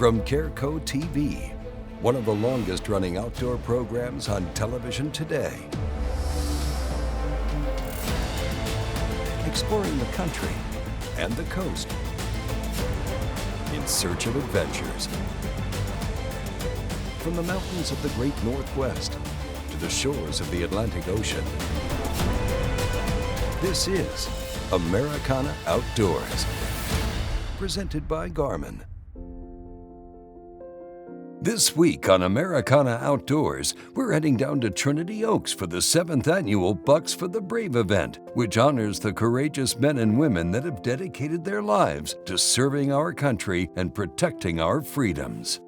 From Careco TV, one of the longest-running outdoor programs on television today. Exploring the country and the coast in search of adventures. From the mountains of the Great Northwest to the shores of the Atlantic Ocean. This is Americana Outdoors, presented by Garmin. This week on Americana Outdoors, we're heading down to Trinity Oaks for the 7th annual Bucks for the Brave event, which honors the courageous men and women that have dedicated their lives to serving our country and protecting our freedoms.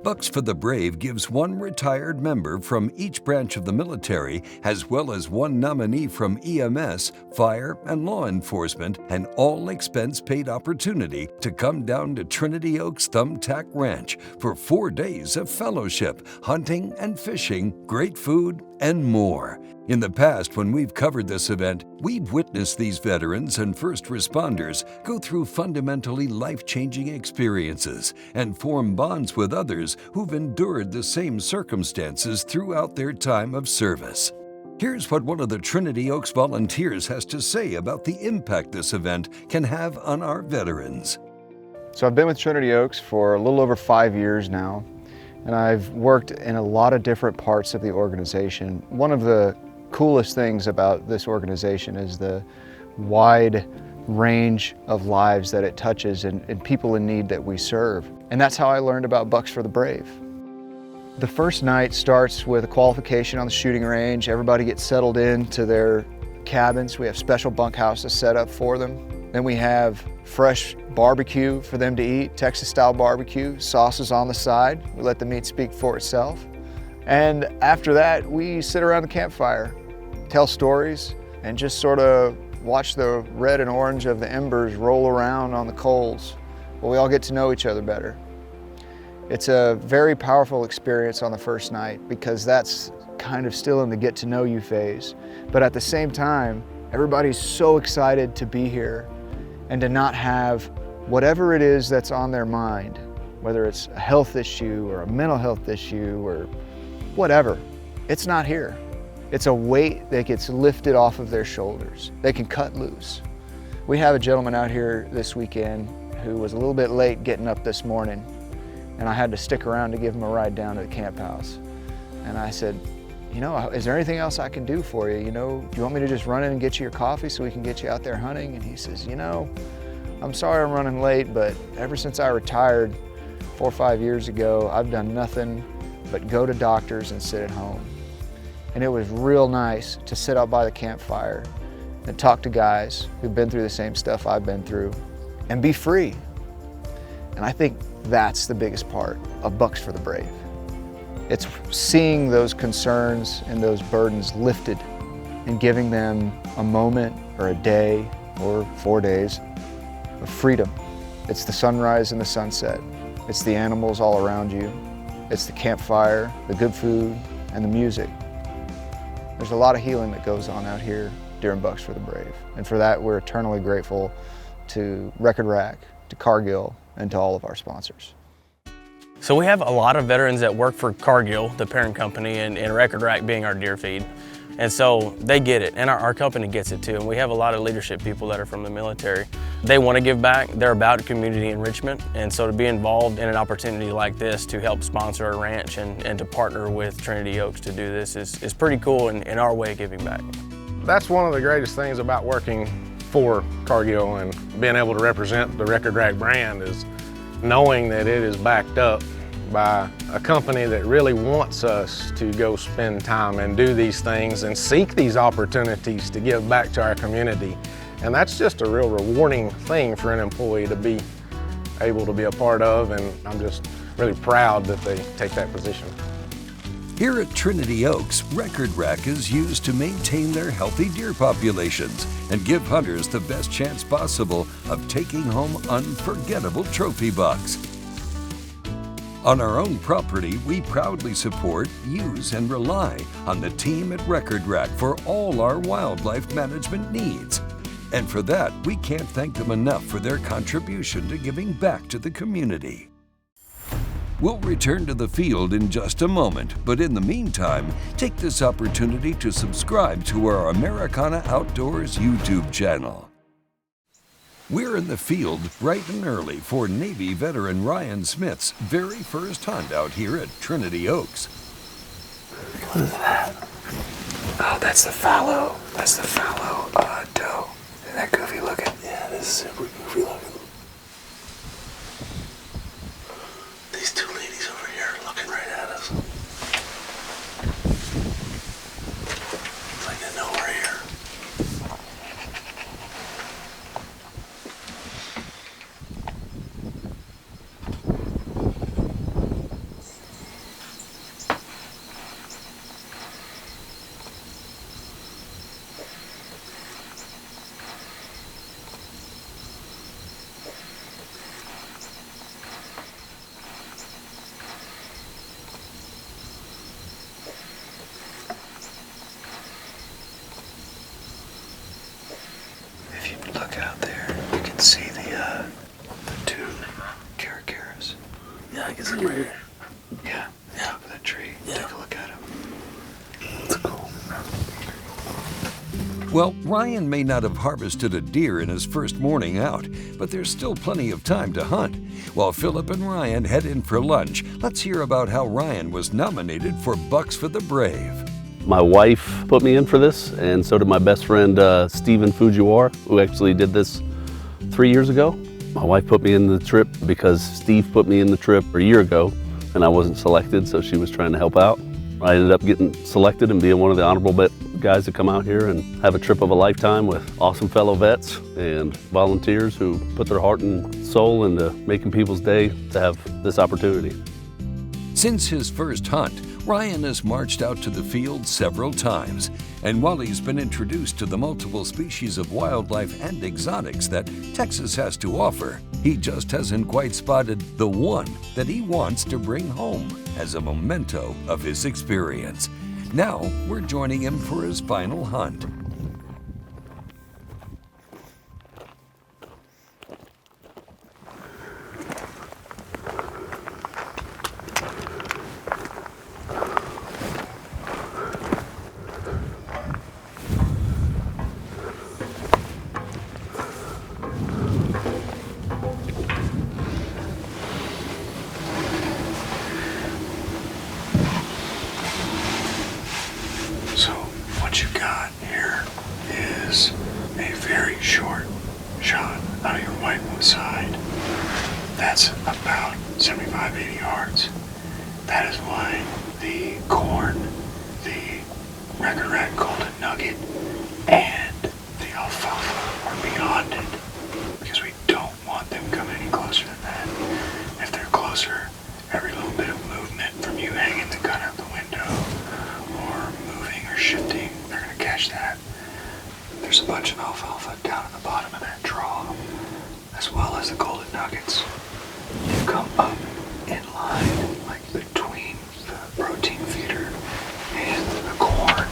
Bucks for the Brave gives one retired member from each branch of the military, as well as one nominee from EMS, fire, and law enforcement, an all-expense-paid opportunity to come down to Trinity Oaks Thumbtack Ranch for 4 days of fellowship, hunting and fishing, great food, and more. In the past, when we've covered this event, we've witnessed these veterans and first responders go through fundamentally life-changing experiences and form bonds with others who've endured the same circumstances throughout their time of service. Here's what one of the Trinity Oaks volunteers has to say about the impact this event can have on our veterans. So I've been with Trinity Oaks for a little over 5 years now, and I've worked in a lot of different parts of the organization. One of the coolest things about this organization is the wide range of lives that it touches and people in need that we serve. And that's how I learned about Bucks for the Brave. The first night starts with a qualification on the shooting range. Everybody gets settled into their cabins. We have special bunkhouses set up for them. Then we have fresh barbecue for them to eat, Texas-style barbecue, sauces on the side. We let the meat speak for itself. And after that, we sit around the campfire, tell stories, and just sort of watch the red and orange of the embers roll around on the coals while we all get to know each other better. It's a very powerful experience on the first night because that's kind of still in the get to know you phase. But at the same time, everybody's so excited to be here and to not have whatever it is that's on their mind, whether it's a health issue or a mental health issue or whatever, it's not here. It's a weight that gets lifted off of their shoulders. They can cut loose. We have a gentleman out here this weekend who was a little bit late getting up this morning, and I had to stick around to give him a ride down to the camp house. And I said, you know, is there anything else I can do for you? You know, do you want me to just run in and get you your coffee so we can get you out there hunting? And he says, you know, I'm sorry I'm running late, but ever since I retired 4 or 5 years ago, I've done nothing but go to doctors and sit at home. And it was real nice to sit out by the campfire and talk to guys who've been through the same stuff I've been through and be free. And I think that's the biggest part of Bucks for the Brave. It's seeing those concerns and those burdens lifted and giving them a moment or a day or 4 days of freedom. It's the sunrise and the sunset. It's the animals all around you. It's the campfire, the good food, and the music. There's a lot of healing that goes on out here during Bucks for the Brave. And for that, we're eternally grateful to Record Rack, to Cargill, and to all of our sponsors. So we have a lot of veterans that work for Cargill, the parent company, and Record Rack being our deer feed. And so they get it, and our company gets it too. And we have a lot of leadership people that are from the military. They want to give back. They're about community enrichment. And so to be involved in an opportunity like this to help sponsor a ranch and to partner with Trinity Oaks to do this is pretty cool in our way of giving back. That's one of the greatest things about working for Cargill and being able to represent the Record Rack brand is knowing that it is backed up by a company that really wants us to go spend time and do these things and seek these opportunities to give back to our community. And that's just a real rewarding thing for an employee to be able to be a part of, and I'm just really proud that they take that position. Here at Trinity Oaks, Record Rack is used to maintain their healthy deer populations and give hunters the best chance possible of taking home unforgettable trophy bucks. On our own property, we proudly support, use, and rely on the team at Record Rack for all our wildlife management needs. And for that, we can't thank them enough for their contribution to giving back to the community. We'll return to the field in just a moment, but in the meantime, take this opportunity to subscribe to our Americana Outdoors YouTube channel. We're in the field bright and early for Navy veteran Ryan Smith's very first hunt out here at Trinity Oaks. What is that? Oh, that's the fallow. That's the fallow doe. Isn't that goofy looking? Yeah, it is super goofy looking. These two ladies over here are looking right at us. It's like they know we're here. If you look out there, you can see the two caracaras. Yeah, I can see them right here. Yeah, top of that tree. Yeah. Take a look at them. That's cool. Well, Ryan may not have harvested a deer in his first morning out, but there's still plenty of time to hunt. While Philip and Ryan head in for lunch, let's hear about how Ryan was nominated for Bucks for the Brave. My wife put me in for this, and so did my best friend, Stephen Fujiwara, who actually did this 3 years ago. My wife put me in the trip because Steve put me in the trip a year ago, and I wasn't selected, so she was trying to help out. I ended up getting selected and being one of the honorable guys to come out here and have a trip of a lifetime with awesome fellow vets and volunteers who put their heart and soul into making people's day to have this opportunity. Since his first hunt, Ryan has marched out to the field several times, and while he's been introduced to the multiple species of wildlife and exotics that Texas has to offer, he just hasn't quite spotted the one that he wants to bring home as a memento of his experience. Now, we're joining him for his final hunt. So what you got here is a very short shot out of your whitewood side. That's about 75, 80 yards. That is why the corn, the record rat golden nugget, and the alfalfa are beyond it, because we don't want them coming any closer than that. If they're closer, every little bit of movement from you hanging the gun out the window or moving or shifting, they're going to catch that. There's a bunch of alfalfa down at the bottom of that draw, as well as the golden nuggets. You come up in line, like between the protein feeder and the corn.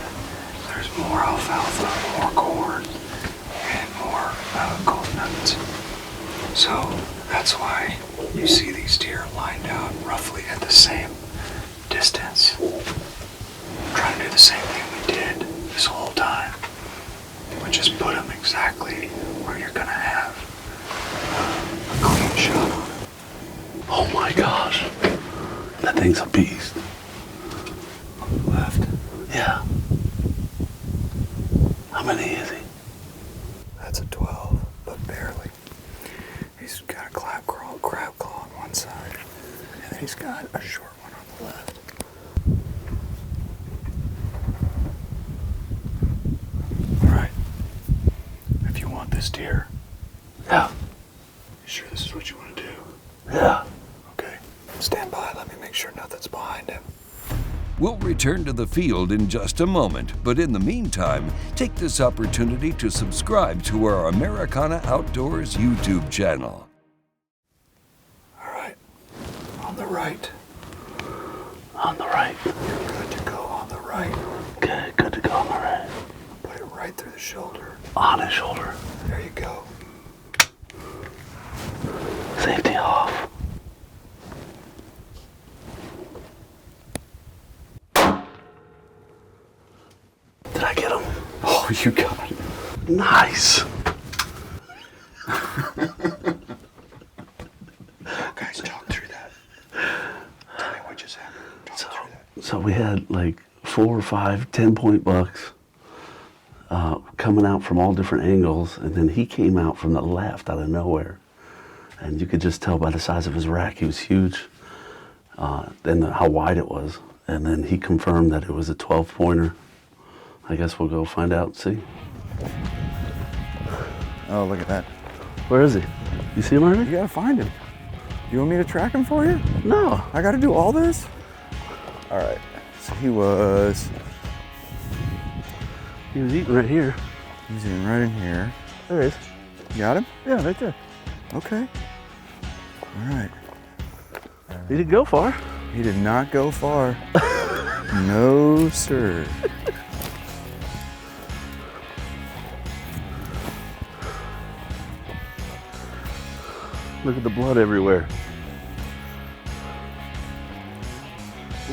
There's more alfalfa, more corn, and more golden nuggets. So that's why you see these deer lined out roughly at the same distance. I'm trying to do the same thing we did this whole time. We just put them exactly where you're gonna have a clean shot on them. Oh my gosh, that thing's a beast. On the left. Yeah. How many is he? That's a 12, but barely. He's got a crab claw on one side, and then he's got a short one on the left. All right. If you want this deer, Yeah. you sure this is what you want to do? Yeah. Okay. Stand by. Let me make sure nothing's behind him. We'll return to the field in just a moment, but in the meantime, take this opportunity to subscribe to our Americana Outdoors YouTube channel. All right. On the right. On the right. You're good to go on the right. Okay, good to go on the right. Put it right through the shoulder. On his shoulder. There you go. Safety off. you got it. Nice. Guys, talk through that. Tell me what just happened. Talk through that. So we had like 4 or 5 10-point bucks coming out from all different angles, and then he came out from the left out of nowhere. And you could just tell by the size of his rack, he was huge, and how wide it was. And then he confirmed that it was a 12-pointer. I guess we'll go find out and see. Oh, look at that. Where is he? You see him already? You gotta find him. You want me to track him for you? No. I gotta do all this? All right, so he was eating right here. He's in right in here. There he is. You got him? Yeah, right there. Okay. All right. He didn't go far. He did not go far. No, sir. Look at the blood everywhere.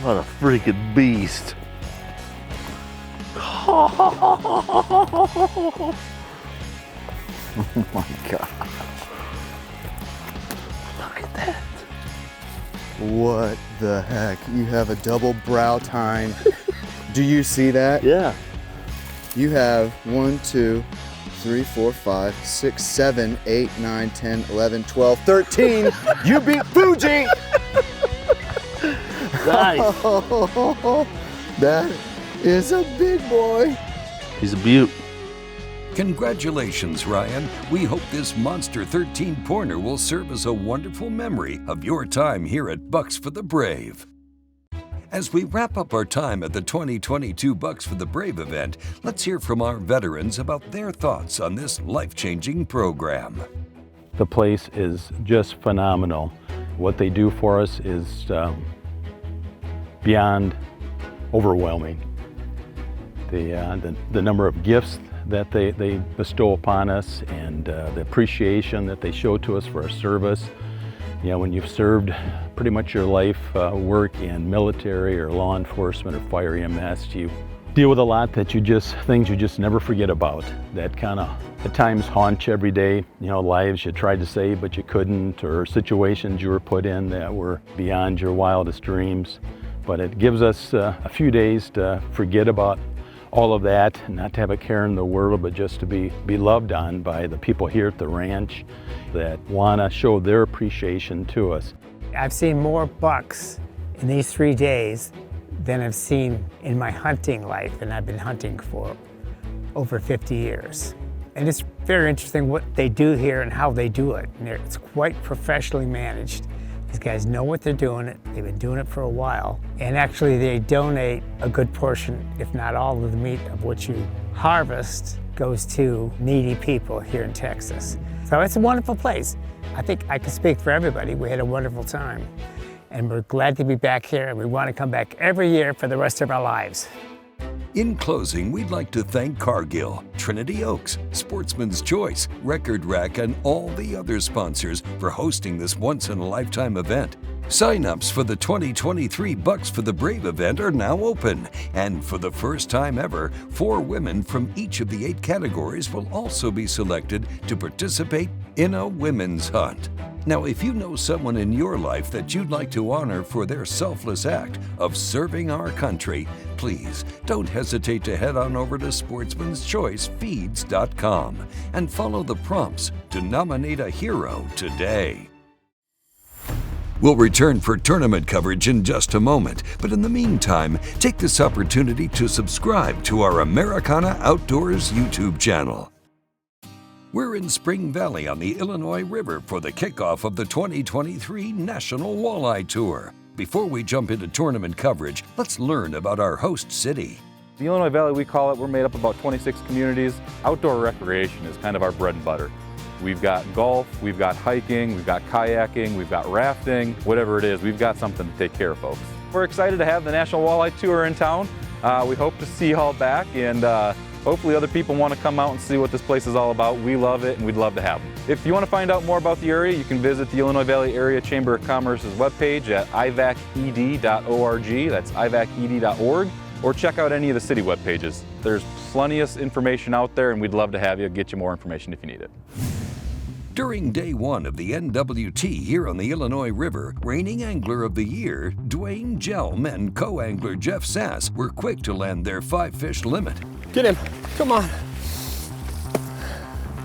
What a freaking beast. Oh my God. Look at that. What the heck? You have a double brow tine. Do you see that? Yeah. You have 1, 2, 3, 4, 5, 6, 7, 8, 9, 10, 11, 12, 13. You beat Fuji! Nice. That is a big boy. He's a beaut. Congratulations, Ryan. We hope this monster 13-pointer will serve as a wonderful memory of your time here at Bucks for the Brave. As we wrap up our time at the 2022 Bucks for the Brave event, let's hear from our veterans about their thoughts on this life-changing program. The place is just phenomenal. What they do for us is beyond overwhelming. The number of gifts that they bestow upon us, and the appreciation that they show to us for our service. You know, when you've served pretty much your life work in military or law enforcement or fire EMS, you deal with a lot that things you just never forget about, that kind of at times haunt you every day. You know, lives you tried to save but you couldn't, or situations you were put in that were beyond your wildest dreams. But it gives us a few days to forget about all of that, not to have a care in the world, but just to be loved on by the people here at the ranch that want to show their appreciation to us. I've seen more bucks in these 3 days than I've seen in my hunting life, and I've been hunting for over 50 years. And it's very interesting what they do here and how they do it. And it's quite professionally managed. These guys know what they're doing. They've been doing it for a while. And actually they donate a good portion, if not all of the meat of what you harvest goes to needy people here in Texas. So it's a wonderful place. I think I can speak for everybody. We had a wonderful time. And we're glad to be back here, and we want to come back every year for the rest of our lives. In closing, we'd like to thank Cargill, Trinity Oaks, Sportsman's Choice, Record Rack, and all the other sponsors for hosting this once-in-a-lifetime event. Sign-ups for the 2023 Bucks for the Brave event are now open, and for the first time ever, 4 women from each of the 8 categories will also be selected to participate in a women's hunt. Now, if you know someone in your life that you'd like to honor for their selfless act of serving our country, please don't hesitate to head on over to sportsmanschoicefeeds.com and follow the prompts to nominate a hero today. We'll return for tournament coverage in just a moment, but in the meantime, take this opportunity to subscribe to our Americana Outdoors YouTube channel. We're in Spring Valley on the Illinois River for the kickoff of the 2023 National Walleye Tour. Before we jump into tournament coverage, let's learn about our host city. The Illinois Valley, we call it, we're made up of about 26 communities. Outdoor recreation is kind of our bread and butter. We've got golf, we've got hiking, we've got kayaking, we've got rafting, whatever it is, we've got something to take care of folks. We're excited to have the National Walleye Tour in town. We hope to see y'all back, and hopefully other people want to come out and see what this place is all about. We love it, and we'd love to have them. If you want to find out more about the area, you can visit the Illinois Valley Area Chamber of Commerce's webpage at ivaced.org. That's ivaced.org. or check out any of the city web pages. There's plenty of information out there, and we'd love to have you get you more information if you need it. During day one of the NWT here on the Illinois River, reigning angler of the year, Dwayne Jelm and co-angler Jeff Sass were quick to land their 5-fish limit. Get him, come on.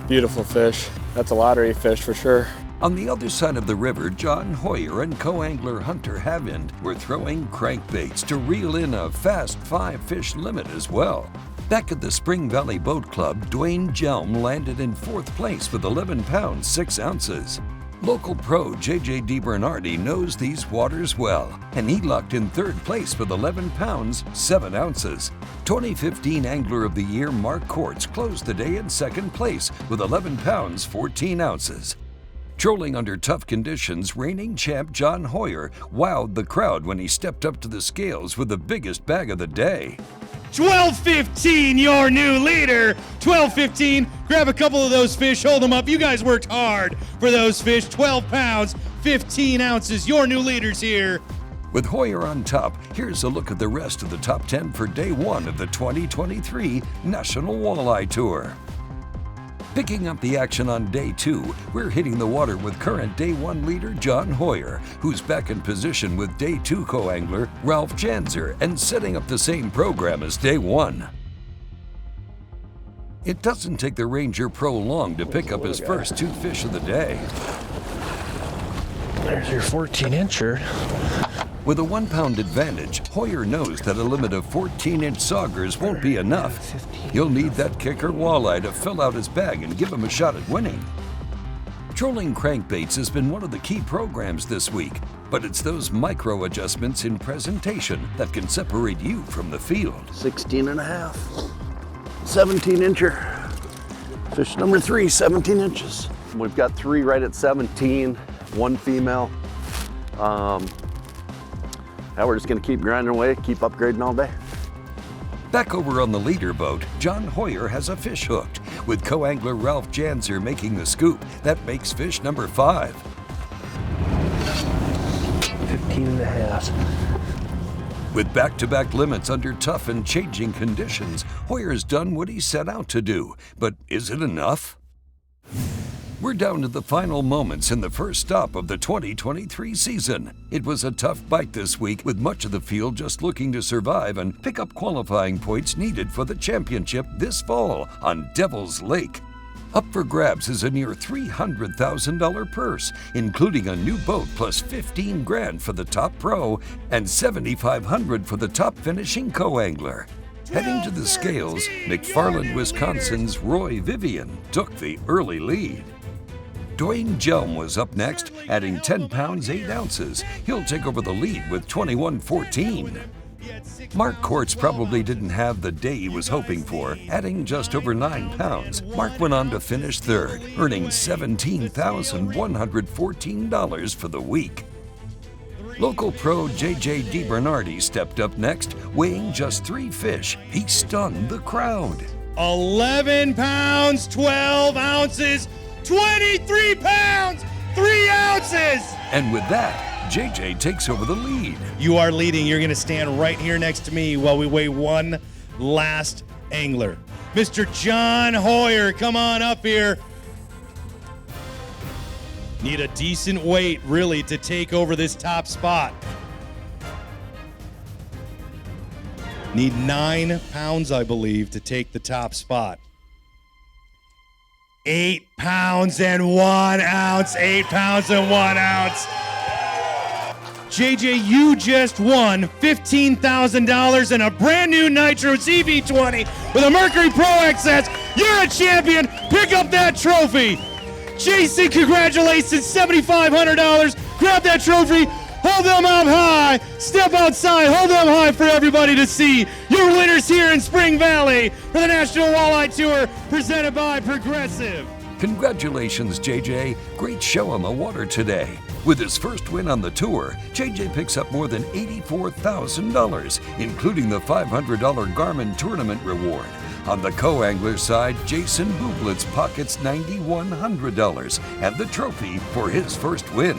Beautiful fish. That's a lottery fish for sure. On the other side of the river, John Hoyer and co-angler Hunter Havind were throwing crankbaits to reel in a fast 5-fish limit as well. Back at the Spring Valley Boat Club, Dwayne Jelm landed in 4th place with 11 pounds 6 ounces. Local pro JJ DiBernardi knows these waters well, and he locked in 3rd place with 11 pounds 7 ounces. 2015 Angler of the Year Mark Kortz closed the day in 2nd place with 11 pounds 14 ounces. Trolling under tough conditions, reigning champ John Hoyer wowed the crowd when he stepped up to the scales with the biggest bag of the day. 12:15, your new leader. 12:15, grab a couple of those fish, hold them up. You guys worked hard for those fish. 12 pounds, 15 ounces, your new leaders here. With Hoyer on top, here's a look at the rest of the top 10 for day one of the 2023 National Walleye Tour. Picking up the action on day 2, we're hitting the water with current day 1 leader John Hoyer, who's back in position with day 2 co-angler Ralph Janzer and setting up the same program as day 1. It doesn't take the Ranger Pro long to pick up his first 2 fish of the day. There's your 14-incher. With a 1-pound advantage, Hoyer knows that a limit of 14-inch saugers won't be enough. He'll need that kicker walleye to fill out his bag and give him a shot at winning. Trolling crankbaits has been one of the key programs this week, but it's those micro adjustments in presentation that can separate you from the field. 16 and a half, 17-incher. Fish number 3, 17 inches. We've got 3 right at 17, 1 female. Now we're just gonna keep grinding away, keep upgrading all day. Back over on the leader boat, John Hoyer has a fish hooked, with co-angler Ralph Janzer making the scoop. That makes fish number 5. 15 and a half. With back-to-back limits under tough and changing conditions, Hoyer's done what he set out to do. But is it enough? We're down to the final moments in the first stop of the 2023 season. It was a tough bite this week, with much of the field just looking to survive and pick up qualifying points needed for the championship this fall on Devil's Lake. Up for grabs is a near $300,000 purse, including a new boat plus $15,000 for the top pro and $7,500 for the top finishing co-angler. Heading to the scales, McFarland, Wisconsin's Roy Vivian took the early lead. Dwayne Jelm was up next, adding 10 pounds 8 ounces. He'll take over the lead with 21.14. Mark Kortz probably didn't have the day he was hoping for, adding just over 9 pounds. Mark went on to finish 3rd, earning $17,114 for the week. Local pro JJ DiBernardi stepped up next, weighing just 3 fish. He stunned the crowd. 11 pounds, 12 ounces, 23 pounds, 3 ounces! And with that, JJ takes over the lead. You are leading. You're going to stand right here next to me while we weigh one last angler. Mr. John Hoyer, come on up here. Need a decent weight, really, to take over this top spot. Need 9 pounds, I believe, to take the top spot. 8 pounds and 1 ounce. 8 pounds and 1 ounce. JJ, you just won $15,000 and a brand new Nitro CV20 with a Mercury Pro XS. You're a champion. Pick up that trophy. Jason, congratulations, $7,500. Grab that trophy, hold them up high, step outside, hold them high for everybody to see. Your winners here in Spring Valley for the National Walleye Tour, presented by Progressive. Congratulations, JJ. Great show on the water today. With his first win on the tour, JJ picks up more than $84,000, including the $500 Garmin tournament reward. On the co-angler side, Jason Bublitz pockets $9,100 and the trophy for his first win.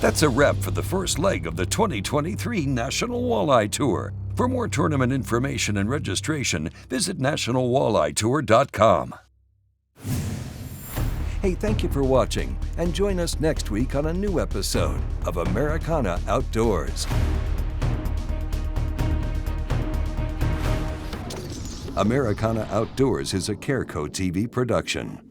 That's a wrap for the first leg of the 2023 National Walleye Tour. For more tournament information and registration, visit nationalwalletetour.com. Hey, thank you for watching, and join us next week on a new episode of Americana Outdoors. Americana Outdoors is a Careco TV production.